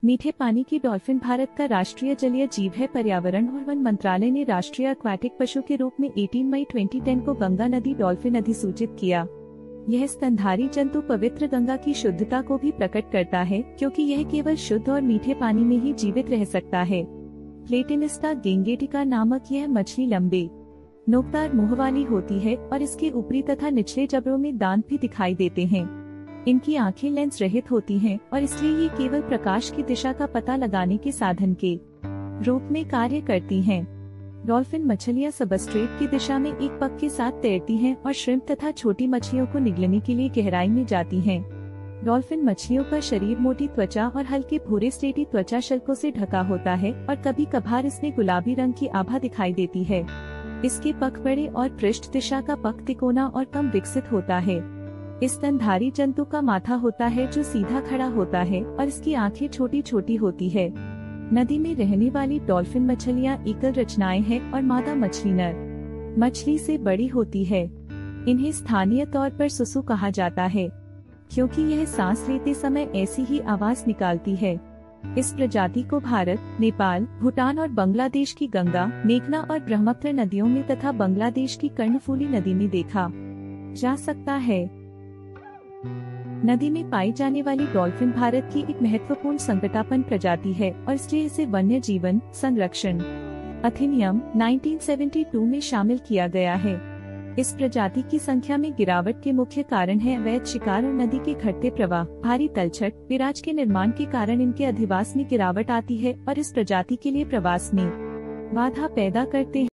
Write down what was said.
मीठे पानी की डॉल्फिन भारत का राष्ट्रीय जलीय जीव है। पर्यावरण और वन मंत्रालय ने राष्ट्रीय एक्वाटिक पशु के रूप में 18 मई 2010 को गंगा नदी डॉल्फिन अधिसूचित किया। यह स्तनधारी जंतु पवित्र गंगा की शुद्धता को भी प्रकट करता है, क्योंकि यह केवल शुद्ध और मीठे पानी में ही जीवित रह सकता है। प्लेटिनिस्टा गेंगेटिका नामक यह मछली लंबे नोकदार मुंह वाली होती है और इसके ऊपरी तथा निचले जबड़ों में दांत भी दिखाई देते हैं। इनकी आंखें लेंस रहित होती हैं और इसलिए ये केवल प्रकाश की दिशा का पता लगाने के साधन के रूप में कार्य करती हैं। डॉल्फिन मछलियां सबस्ट्रेट की दिशा में एक पग के साथ तैरती हैं और श्रिम्प तथा छोटी मछलियों को निगलने के लिए गहराई में जाती हैं। डॉल्फिन मछलियों का शरीर मोटी त्वचा और हल्के भूरे स्लेटी त्वचा शल्कों से ढका होता है और कभी कभार इसमें गुलाबी रंग की आभा दिखाई देती है। इसके पग बड़े और पृष्ठ दिशा का पग तिकोना और कम विकसित होता है। इस स्तनधारी जंतु का माथा होता है जो सीधा खड़ा होता है और इसकी आंखें छोटी छोटी होती है। नदी में रहने वाली डॉल्फिन मछलियां एकल रचनाएं हैं और मादा मछली नर मछली से बड़ी होती है। इन्हें स्थानीय तौर पर सुसु कहा जाता है, क्योंकि यह सांस लेते समय ऐसी ही आवाज निकालती है। इस प्रजाति को भारत, नेपाल, भूटान और बांग्लादेश की गंगा, मेघना और ब्रह्मपुत्र नदियों में तथा बांग्लादेश की कर्णफूली नदी में देखा जा सकता है। नदी में पाई जाने वाली डॉल्फिन भारत की एक महत्वपूर्ण संकटापन्न प्रजाति है और इसलिए इसे वन्य जीवन संरक्षण अधिनियम 1972 में शामिल किया गया है। इस प्रजाति की संख्या में गिरावट के मुख्य कारण है अवैध शिकार और नदी के घटते प्रवाह, भारी तलछट, बिराज के निर्माण के कारण इनके अधिवास में गिरावट आती है और इस प्रजाति के लिए प्रवास में बाधा पैदा करते हैं।